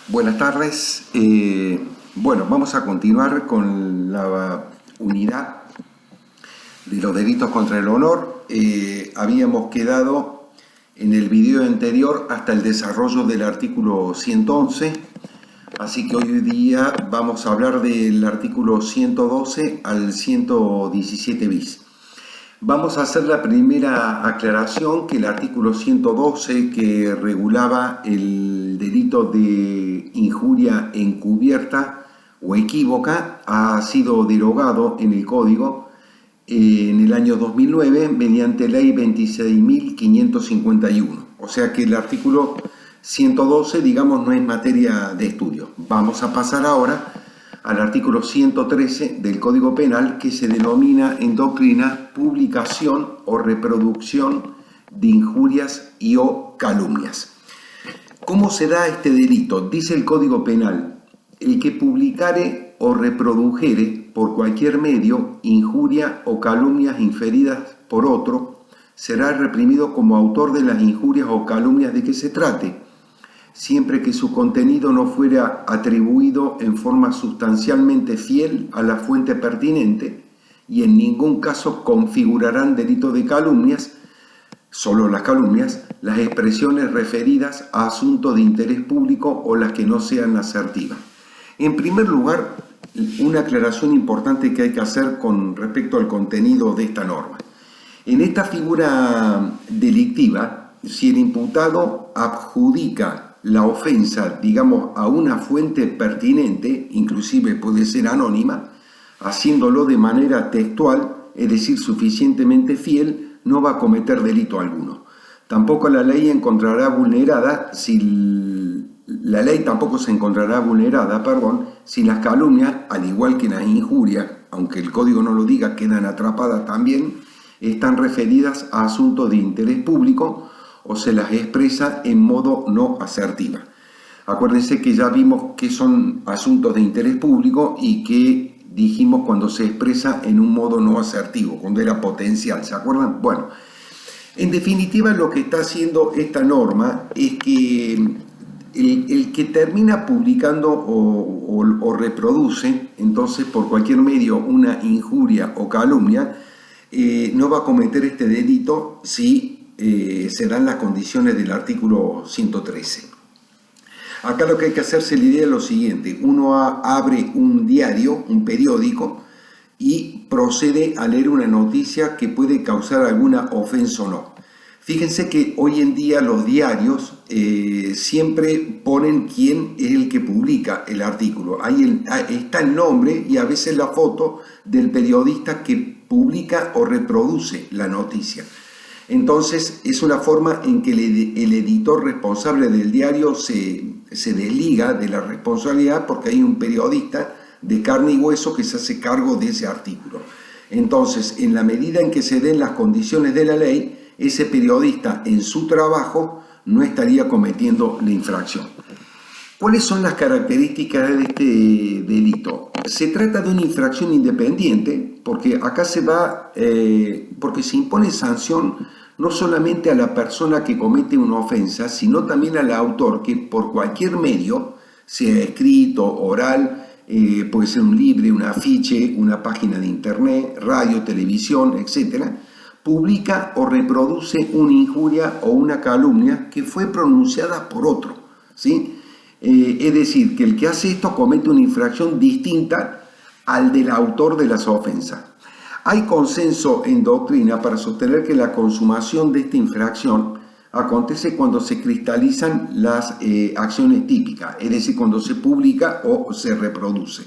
Buenas tardes. Vamos a continuar con la unidad de los delitos contra el honor. Habíamos quedado en el video anterior hasta el desarrollo del artículo 111, así que hoy día vamos a hablar del artículo 112 al 117 bis. Vamos a hacer la primera aclaración, que el artículo 112, que regulaba el delito de injuria encubierta o equívoca, ha sido derogado en el Código en el año 2009 mediante Ley 26.551. O sea que el artículo 112, digamos, no es materia de estudio. Vamos a pasar ahora al artículo 113 del Código Penal, que se denomina en doctrina publicación o reproducción de injurias y o calumnias. ¿Cómo se da este delito? Dice el Código Penal: el que publicare o reprodujere por cualquier medio injuria o calumnias inferidas por otro, será reprimido como autor de las injurias o calumnias de que se trate, siempre que su contenido no fuera atribuido en forma sustancialmente fiel a la fuente pertinente, y en ningún caso configurarán delito de calumnias, solo las calumnias, las expresiones referidas a asuntos de interés público o las que no sean asertivas. En primer lugar, una aclaración importante que hay que hacer con respecto al contenido de esta norma. En esta figura delictiva, si el imputado adjudica la ofensa, digamos, a una fuente pertinente, inclusive puede ser anónima, haciéndolo de manera textual, es decir, suficientemente fiel, no va a cometer delito alguno. Tampoco la ley encontrará vulnerada si las calumnias, al igual que las injurias, aunque el código no lo diga, quedan atrapadas también, están referidas a asuntos de interés público o se las expresa en modo no asertiva. Acuérdense que ya vimos que son asuntos de interés público y que dijimos cuando se expresa en un modo no asertivo, cuando era potencial, ¿se acuerdan? Bueno, en definitiva lo que está haciendo esta norma es que el que termina publicando o reproduce, entonces por cualquier medio, una injuria o calumnia, no va a cometer este delito si se dan las condiciones del artículo 113. Acá lo que hay que hacerse la idea es lo siguiente: uno abre un diario, un periódico, y procede a leer una noticia que puede causar alguna ofensa o no. Fíjense que hoy en día los diarios siempre ponen quién es el que publica el artículo. Ahí está el nombre y a veces la foto del periodista que publica o reproduce la noticia. Entonces es una forma en que el editor responsable del diario se desliga de la responsabilidad, porque hay un periodista de carne y hueso que se hace cargo de ese artículo. Entonces, en la medida en que se den las condiciones de la ley, ese periodista en su trabajo no estaría cometiendo la infracción. ¿Cuáles son las características de este delito? Se trata de una infracción independiente, porque acá porque se impone sanción no solamente a la persona que comete una ofensa, sino también al autor que por cualquier medio, sea escrito, oral, puede ser un libro, un afiche, una página de internet, radio, televisión, etc., publica o reproduce una injuria o una calumnia que fue pronunciada por otro, ¿sí? Es decir, que el que hace esto comete una infracción distinta al del autor de las ofensas. Hay consenso en doctrina para sostener que la consumación de esta infracción acontece cuando se cristalizan las acciones típicas, es decir, cuando se publica o se reproduce.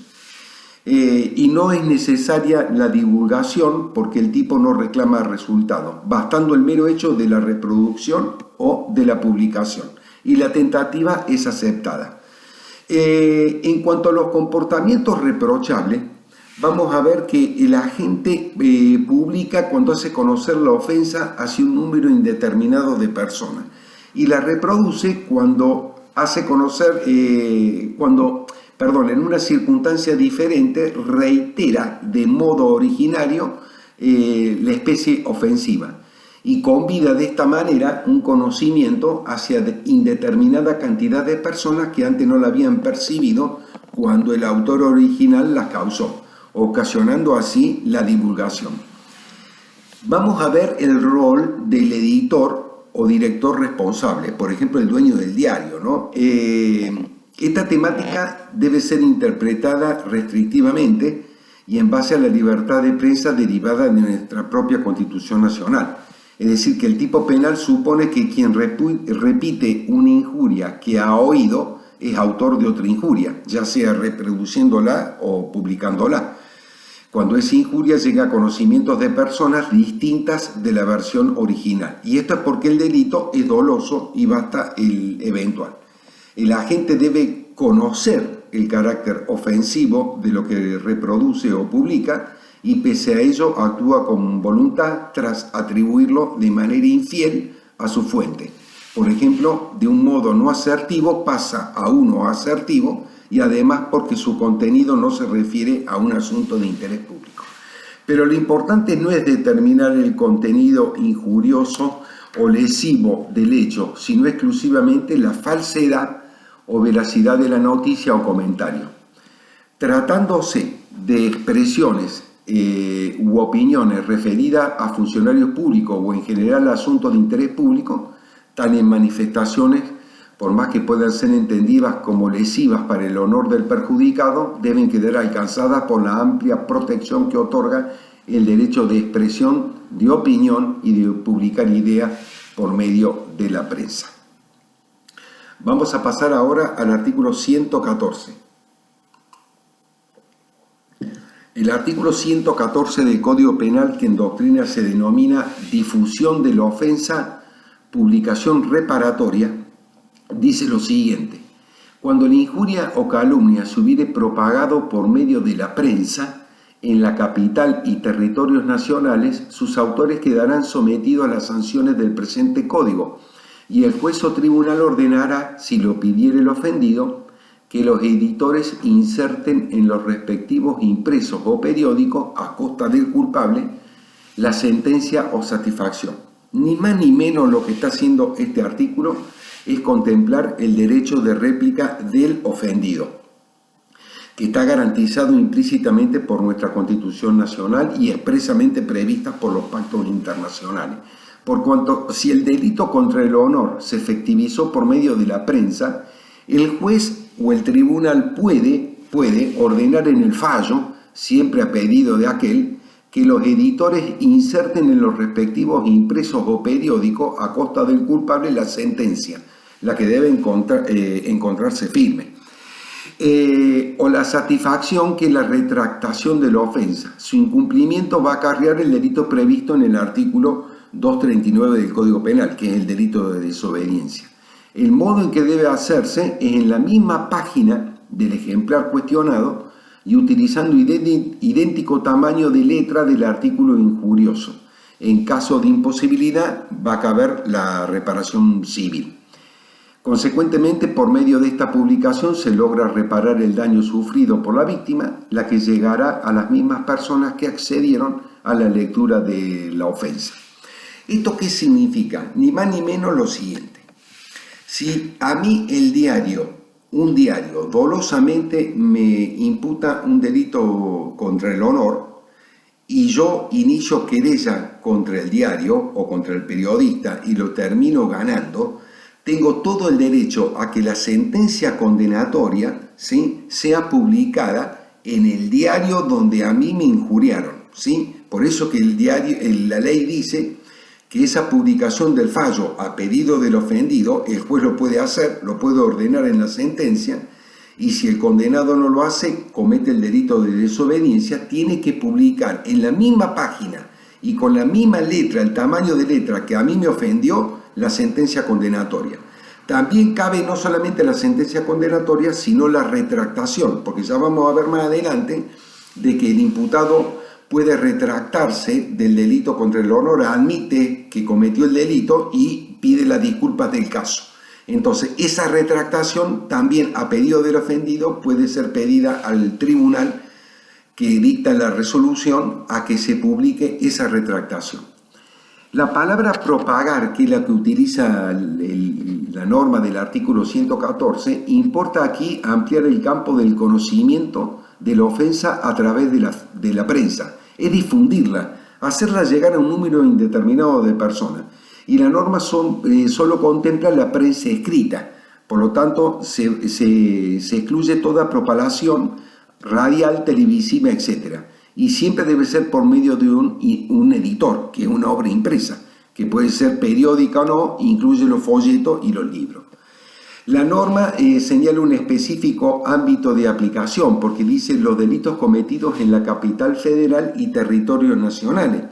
Y no es necesaria la divulgación porque el tipo no reclama resultado, bastando el mero hecho de la reproducción o de la publicación, y la tentativa es aceptada. En cuanto a los comportamientos reprochables, vamos a ver que el agente publica cuando hace conocer la ofensa hacia un número indeterminado de personas, y la reproduce cuando hace conocer, en una circunstancia diferente, reitera de modo originario la especie ofensiva. y convida de esta manera un conocimiento hacia indeterminada cantidad de personas que antes no la habían percibido cuando el autor original las causó, ocasionando así la divulgación. Vamos a ver el rol del editor o director responsable, por ejemplo el dueño del diario, ¿no? Esta temática debe ser interpretada restrictivamente y en base a la libertad de prensa derivada de nuestra propia Constitución Nacional. Es decir, que el tipo penal supone que quien repite una injuria que ha oído es autor de otra injuria, ya sea reproduciéndola o publicándola, cuando esa injuria llega a conocimientos de personas distintas de la versión original. Y esto es porque el delito es doloso y basta el eventual. El agente debe conocer el carácter ofensivo de lo que reproduce o publica y pese a ello actúa con voluntad tras atribuirlo de manera infiel a su fuente. Por ejemplo, de un modo no asertivo pasa a uno asertivo y además porque su contenido no se refiere a un asunto de interés público. Pero lo importante no es determinar el contenido injurioso o lesivo del hecho, sino exclusivamente la falsedad o veracidad de la noticia o comentario. Tratándose de expresiones u opiniones referidas a funcionarios públicos o en general a asuntos de interés público, tales manifestaciones, por más que puedan ser entendidas como lesivas para el honor del perjudicado, deben quedar alcanzadas por la amplia protección que otorga el derecho de expresión, de opinión y de publicar ideas por medio de la prensa. Vamos a pasar ahora al artículo 114. El artículo 114 del Código Penal, que en doctrina se denomina difusión de la ofensa, publicación reparatoria, dice lo siguiente: cuando la injuria o calumnia se hubiere propagado por medio de la prensa en la capital y territorios nacionales, sus autores quedarán sometidos a las sanciones del presente Código, y el juez o tribunal ordenará, si lo pidiere el ofendido, que los editores inserten en los respectivos impresos o periódicos, a costa del culpable, la sentencia o satisfacción. Ni más ni menos lo que está haciendo este artículo es contemplar el derecho de réplica del ofendido, que está garantizado implícitamente por nuestra Constitución Nacional y expresamente prevista por los pactos internacionales. Por cuanto, si el delito contra el honor se efectivizó por medio de la prensa, el juez o el tribunal puede ordenar en el fallo, siempre a pedido de aquel, que los editores inserten en los respectivos impresos o periódicos a costa del culpable la sentencia, la que debe encontrarse firme, o la satisfacción, que es la retractación de la ofensa. Su incumplimiento va a acarrear el delito previsto en el artículo 239 del Código Penal, que es el delito de desobediencia. El modo en que debe hacerse es en la misma página del ejemplar cuestionado y utilizando idéntico tamaño de letra del artículo injurioso. En caso de imposibilidad, va a caber la reparación civil. Consecuentemente, por medio de esta publicación se logra reparar el daño sufrido por la víctima, la que llegará a las mismas personas que accedieron a la lectura de la ofensa. ¿Esto qué significa? Ni más ni menos lo siguiente. Si a mí un diario dolosamente me imputa un delito contra el honor y yo inicio querella contra el diario o contra el periodista y lo termino ganando, tengo todo el derecho a que la sentencia condenatoria, ¿sí?, sea publicada en el diario donde a mí me injuriaron, ¿sí? Por eso que la ley dice que esa publicación del fallo a pedido del ofendido, el juez lo puede hacer, lo puede ordenar en la sentencia, y si el condenado no lo hace, comete el delito de desobediencia, tiene que publicar en la misma página y con la misma letra, el tamaño de letra que a mí me ofendió, la sentencia condenatoria. También cabe no solamente la sentencia condenatoria, sino la retractación, porque ya vamos a ver más adelante de que el imputado puede retractarse del delito contra el honor, admite que cometió el delito y pide las disculpas del caso. Entonces, esa retractación también a pedido del ofendido puede ser pedida al tribunal que dicta la resolución a que se publique esa retractación. La palabra propagar, que es la que utiliza la norma del artículo 114, importa aquí ampliar el campo del conocimiento de la ofensa a través de la prensa, es difundirla, hacerla llegar a un número indeterminado de personas. Y la norma solo contempla la prensa escrita, por lo tanto se excluye toda propagación radial, televisiva, etc. Y siempre debe ser por medio de un editor, que es una obra impresa, que puede ser periódica o no, incluye los folletos y los libros. La norma señala un específico ámbito de aplicación, porque dice los delitos cometidos en la capital federal y territorios nacionales.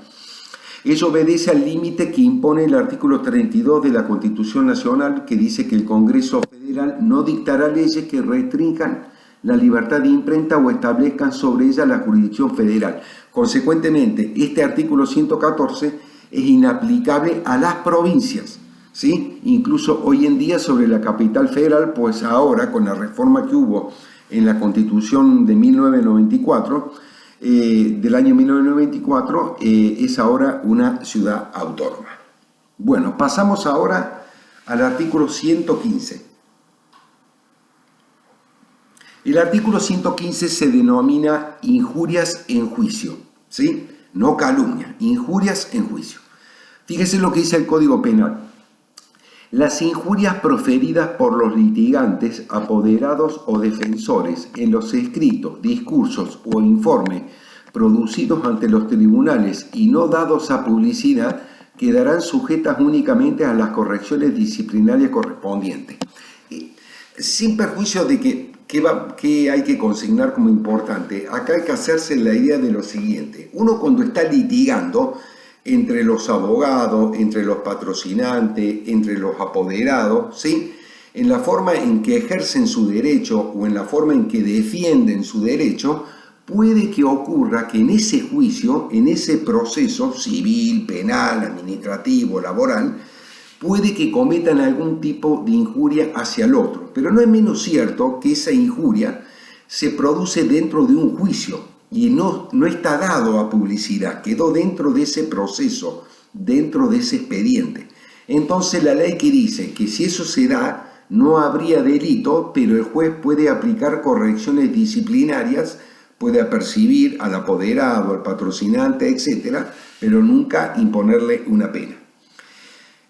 Eso obedece al límite que impone el artículo 32 de la Constitución Nacional, que dice que el Congreso Federal no dictará leyes que restrinjan la libertad de imprenta o establezcan sobre ella la jurisdicción federal. Consecuentemente, este artículo 114 es inaplicable a las provincias, ¿sí? Incluso hoy en día sobre la capital federal, pues ahora con la reforma que hubo en la Constitución de 1994, del año 1994, es ahora una ciudad autónoma. Bueno, pasamos ahora al artículo 115. El artículo 115 se denomina injurias en juicio, ¿sí? No calumnia, injurias en juicio. Fíjese lo que dice el Código Penal. Las injurias proferidas por los litigantes, apoderados o defensores en los escritos, discursos o informes producidos ante los tribunales y no dados a publicidad quedarán sujetas únicamente a las correcciones disciplinarias correspondientes. Sin perjuicio de que hay que consignar como importante, acá hay que hacerse la idea de lo siguiente. Uno cuando está litigando entre los abogados, entre los patrocinantes, entre los apoderados, ¿sí? En la forma en que ejercen su derecho o en la forma en que defienden su derecho, puede que ocurra que en ese juicio, en ese proceso civil, penal, administrativo, laboral, puede que cometan algún tipo de injuria hacia el otro. Pero no es menos cierto que esa injuria se produce dentro de un juicio y no está dado a publicidad, quedó dentro de ese proceso, dentro de ese expediente. Entonces la ley que dice que si eso se da, no habría delito, pero el juez puede aplicar correcciones disciplinarias, puede apercibir al apoderado, al patrocinante, etc., pero nunca imponerle una pena.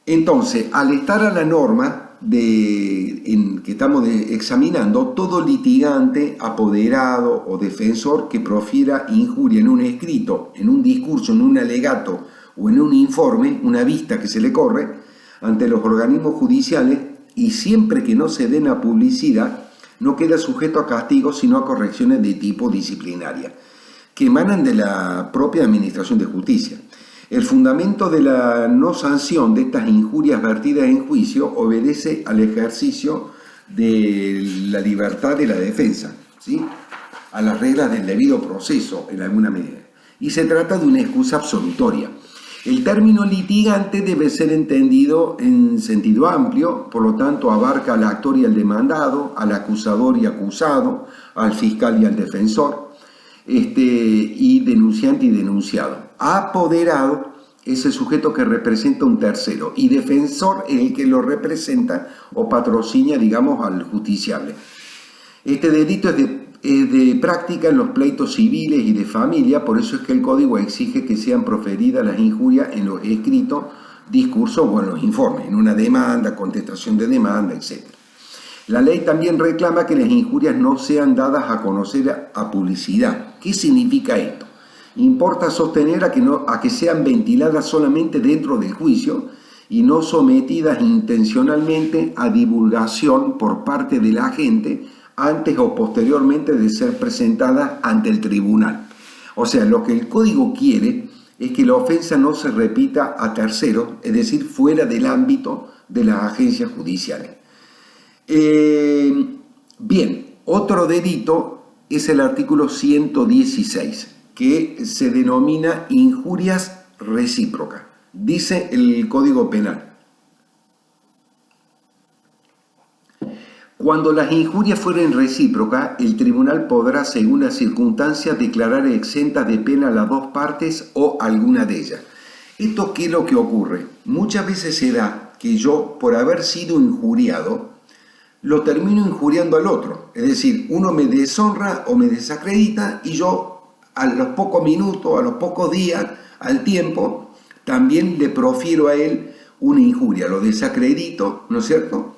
Entonces, al estar a la norma que estamos examinando, todo litigante, apoderado o defensor que profiera injuria en un escrito, en un discurso, en un alegato o en un informe, una vista que se le corre ante los organismos judiciales, y siempre que no se den a publicidad, no queda sujeto a castigo sino a correcciones de tipo disciplinaria, que emanan de la propia Administración de Justicia. El fundamento de la no sanción de estas injurias vertidas en juicio obedece al ejercicio de la libertad de la defensa, ¿sí? A las reglas del debido proceso en alguna medida. Y se trata de una excusa absolutoria. El término litigante debe ser entendido en sentido amplio, por lo tanto abarca al actor y al demandado, al acusador y acusado, al fiscal y al defensor, y denunciante y denunciado. Apoderado es el sujeto que representa un tercero y defensor es el que lo representa o patrocina, digamos, al justiciable. Este delito es de práctica en los pleitos civiles y de familia, por eso es que el Código exige que sean proferidas las injurias en los escritos, discursos o en los informes, en una demanda, contestación de demanda, etc. La ley también reclama que las injurias no sean dadas a conocer a publicidad. ¿Qué significa esto? Importa sostener a que sean ventiladas solamente dentro del juicio y no sometidas intencionalmente a divulgación por parte de la gente antes o posteriormente de ser presentadas ante el tribunal. O sea, lo que el Código quiere es que la ofensa no se repita a terceros, es decir, fuera del ámbito de las agencias judiciales. Bien, otro delito es el artículo 116, que se denomina injurias recíprocas. Dice el Código Penal: cuando las injurias fueren recíprocas, el tribunal podrá, según las circunstancias, declarar exentas de pena a las dos partes o alguna de ellas. ¿Esto qué es lo que ocurre? Muchas veces se da que yo, por haber sido injuriado, lo termino injuriando al otro. Es decir, uno me deshonra o me desacredita y yo a los pocos minutos, a los pocos días, al tiempo, también le profiero a él una injuria, lo desacredito, ¿no es cierto?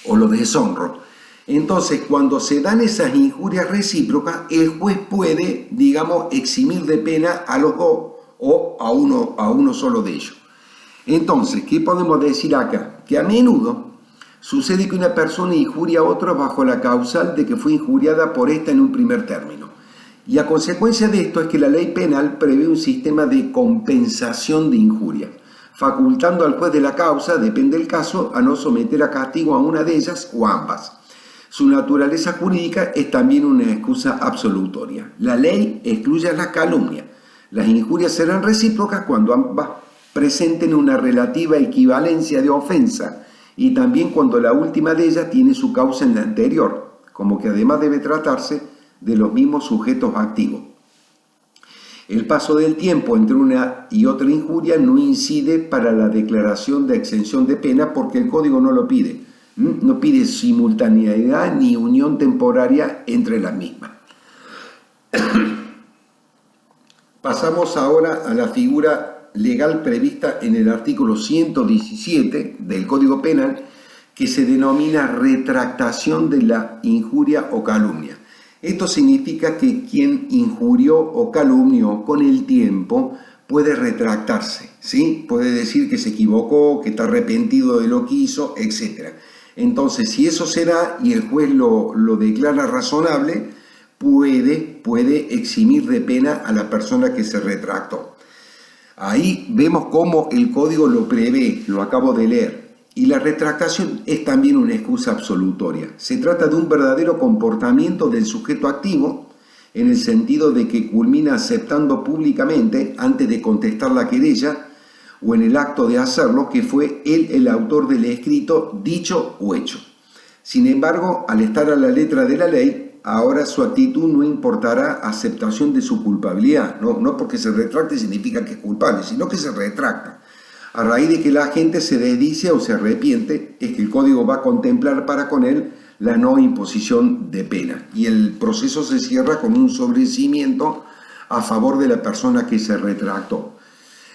O lo deshonro. Entonces, cuando se dan esas injurias recíprocas, el juez puede, digamos, eximir de pena a los dos o a uno solo de ellos. Entonces, ¿qué podemos decir acá? Que a menudo sucede que una persona injuria a otra bajo la causal de que fue injuriada por esta en un primer término. Y a consecuencia de esto es que la ley penal prevé un sistema de compensación de injuria, facultando al juez de la causa, depende del caso, a no someter a castigo a una de ellas o a ambas. Su naturaleza jurídica es también una excusa absolutoria. La ley excluye la calumnia. Las injurias serán recíprocas cuando ambas presenten una relativa equivalencia de ofensa y también cuando la última de ellas tiene su causa en la anterior, como que además debe tratarse de los mismos sujetos activos. El paso del tiempo entre una y otra injuria no incide para la declaración de exención de pena porque el Código no lo pide. No pide simultaneidad ni unión temporaria entre las mismas. Pasamos ahora a la figura legal prevista en el artículo 117 del Código Penal, que se denomina retractación de la injuria o calumnia. Esto significa que quien injurió o calumnió con el tiempo puede retractarse, ¿sí? Puede decir que se equivocó, que está arrepentido de lo que hizo, etc. Entonces, si eso se da y el juez lo declara razonable, puede eximir de pena a la persona que se retractó. Ahí vemos cómo el Código lo prevé, lo acabo de leer. Y la retractación es también una excusa absolutoria. Se trata de un verdadero comportamiento del sujeto activo, en el sentido de que culmina aceptando públicamente, antes de contestar la querella, o en el acto de hacerlo, que fue él el autor del escrito, dicho o hecho. Sin embargo, al estar a la letra de la ley, ahora su actitud no importará aceptación de su culpabilidad. No porque se retracte significa que es culpable, sino que se retracta. A raíz de que la gente se desdice o se arrepiente, es que el Código va a contemplar para con él la no imposición de pena. Y el proceso se cierra con un sobreseimiento a favor de la persona que se retractó.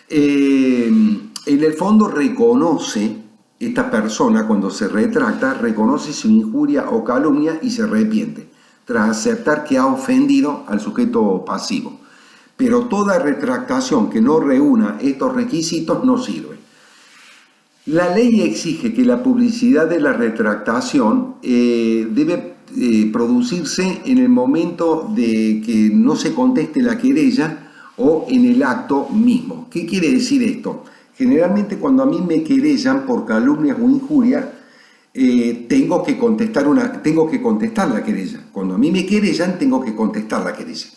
En el fondo reconoce, esta persona cuando se retracta, reconoce su injuria o calumnia y se arrepiente, tras aceptar que ha ofendido al sujeto pasivo. Pero toda retractación que no reúna estos requisitos no sirve. La ley exige que la publicidad de la retractación debe producirse en el momento de que no se conteste la querella o en el acto mismo. ¿Qué quiere decir esto? Generalmente cuando a mí me querellan por calumnias o injurias, tengo que contestar la querella. Cuando a mí me querellan, tengo que contestar la querella.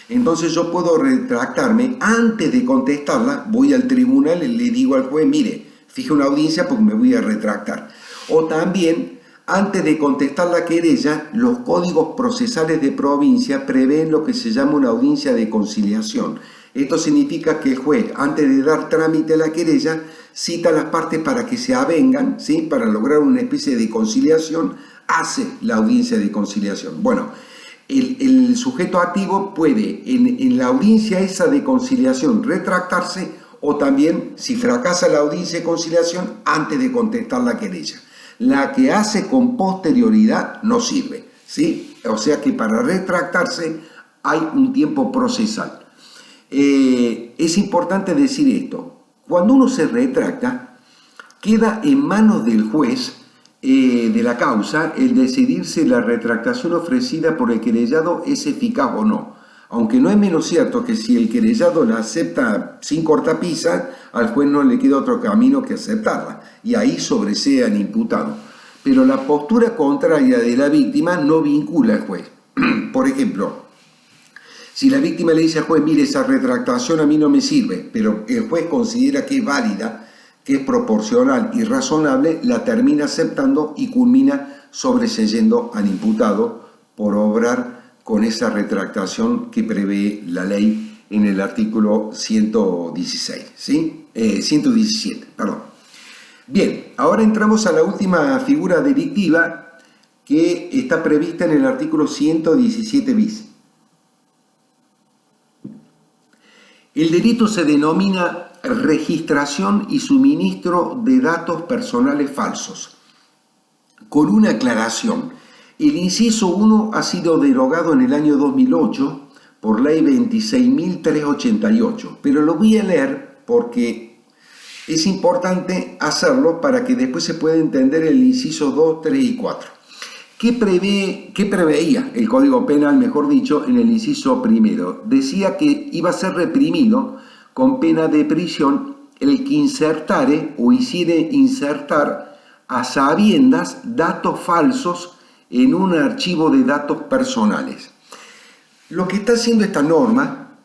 Entonces yo puedo retractarme. Antes de contestarla, voy al tribunal y le digo al juez, mire, fije una audiencia porque me voy a retractar. O también, antes de contestar la querella, los códigos procesales de provincia prevén lo que se llama una audiencia de conciliación. Esto significa que el juez, antes de dar trámite a la querella, cita a las partes para que se avengan, ¿sí? Para lograr una especie de conciliación, hace la audiencia de conciliación. Bueno, el sujeto activo puede en la audiencia esa de conciliación retractarse o también, si fracasa la audiencia de conciliación, antes de contestar la querella. La que hace con posterioridad no sirve, ¿sí? O sea que para retractarse hay un tiempo procesal. Es importante decir esto. Cuando uno se retracta, queda en manos del juez de la causa el decidir si la retractación ofrecida por el querellado es eficaz o no. Aunque no es menos cierto que si el querellado la acepta sin cortapisa, al juez no le queda otro camino que aceptarla, y ahí sobresea al imputado. Pero la postura contraria de la víctima no vincula al juez. Por ejemplo, si la víctima le dice al juez, mire, esa retractación a mí no me sirve, pero el juez considera que es válida, que es proporcional y razonable, la termina aceptando y culmina sobreseyendo al imputado por obrar con esa retractación que prevé la ley en el artículo 116, ¿sí? 117, perdón. Bien, ahora entramos a la última figura delictiva que está prevista en el artículo 117 bis. El delito se denomina registración y suministro de datos personales falsos. Con una aclaración, el inciso 1 ha sido derogado en el año 2008 por ley 26.388, pero lo voy a leer porque es importante hacerlo para que después se pueda entender el inciso 2, 3 y 4. ¿Qué preveía el Código Penal, mejor dicho, en el inciso primero? Decía que iba a ser reprimido con pena de prisión el que insertare o hiciere insertar a sabiendas datos falsos en un archivo de datos personales. Lo que está haciendo esta norma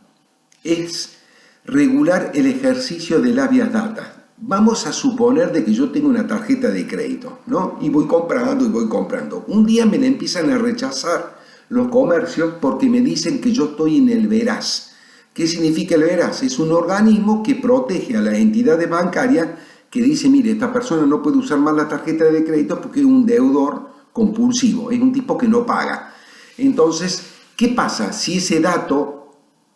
es regular el ejercicio del habeas data. Vamos a suponer de que yo tengo una tarjeta de crédito, ¿no? Y voy comprando. Un día me la empiezan a rechazar los comercios porque me dicen que yo estoy en el veraz. ¿Qué significa el veraz? Es un organismo que protege a las entidades bancarias que dice, mire, esta persona no puede usar más la tarjeta de crédito porque es un deudor compulsivo, es un tipo que no paga. Entonces, ¿qué pasa si ese dato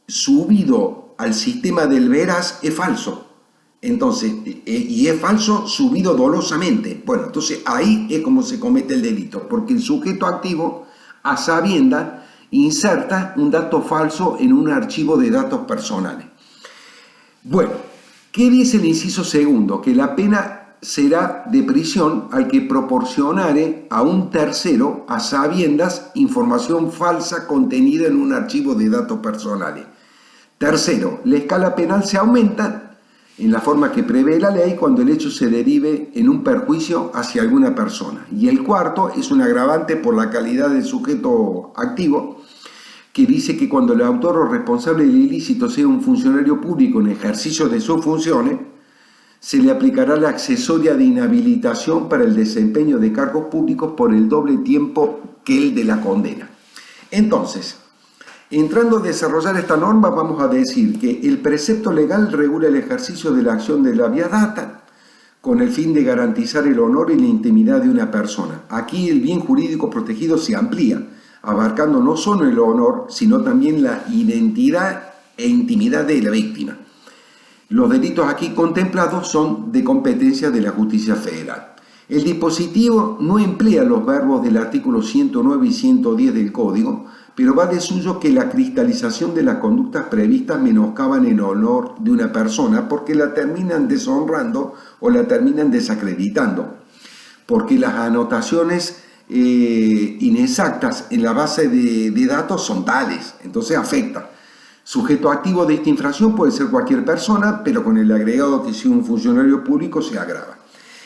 subido al sistema del veraz es falso? Entonces, y es falso subido dolosamente. Bueno, entonces ahí es como se comete el delito, porque el sujeto activo, a sabienda, inserta un dato falso en un archivo de datos personales. Bueno, ¿qué dice el inciso segundo? Que la pena será de prisión al que proporcionare a un tercero, a sabiendas, información falsa contenida en un archivo de datos personales. Tercero, la escala penal se aumenta en la forma que prevé la ley cuando el hecho se derive en un perjuicio hacia alguna persona. Y el cuarto es un agravante por la calidad del sujeto activo, que dice que cuando el autor o responsable del ilícito sea un funcionario público en ejercicio de sus funciones, se le aplicará la accesoria de inhabilitación para el desempeño de cargos públicos por el doble tiempo que el de la condena. Entonces, entrando a desarrollar esta norma, vamos a decir que el precepto legal regula el ejercicio de la acción de la habeas data con el fin de garantizar el honor y la intimidad de una persona. Aquí el bien jurídico protegido se amplía, abarcando no solo el honor, sino también la identidad e intimidad de la víctima. Los delitos aquí contemplados son de competencia de la justicia federal. El dispositivo no emplea los verbos del artículo 109 y 110 del Código, pero va de suyo que la cristalización de las conductas previstas menoscaban el honor de una persona porque la terminan deshonrando o la terminan desacreditando, porque las anotaciones inexactas en la base de datos son tales, entonces afecta. Sujeto activo de esta infracción puede ser cualquier persona, pero con el agregado que sea un funcionario público se agrava.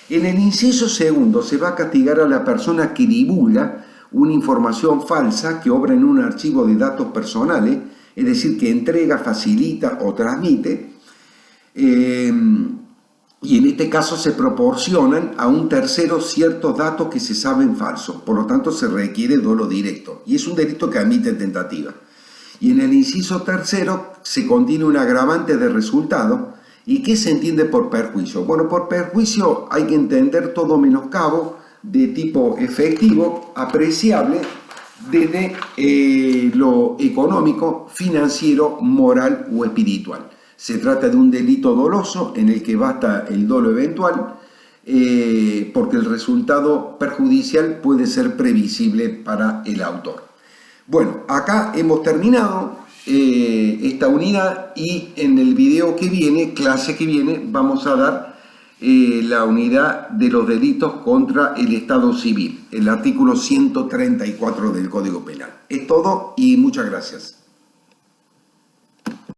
En el inciso segundo se va a castigar a la persona que divulga una información falsa que obra en un archivo de datos personales, es decir, que entrega, facilita o transmite, y en este caso se proporcionan a un tercero ciertos datos que se saben falsos, por lo tanto se requiere dolo directo, y es un delito que admite tentativa. Y en el inciso tercero se contiene un agravante de resultado. ¿Y qué se entiende por perjuicio? Bueno, por perjuicio hay que entender todo menoscabo de tipo efectivo, apreciable desde lo económico, financiero, moral o espiritual. Se trata de un delito doloso en el que basta el dolo eventual, porque el resultado perjudicial puede ser previsible para el autor. Bueno, acá hemos terminado esta unidad y en el video que viene, clase que viene, vamos a dar la unidad de los delitos contra el Estado civil, el artículo 134 del Código Penal. Es todo y muchas gracias.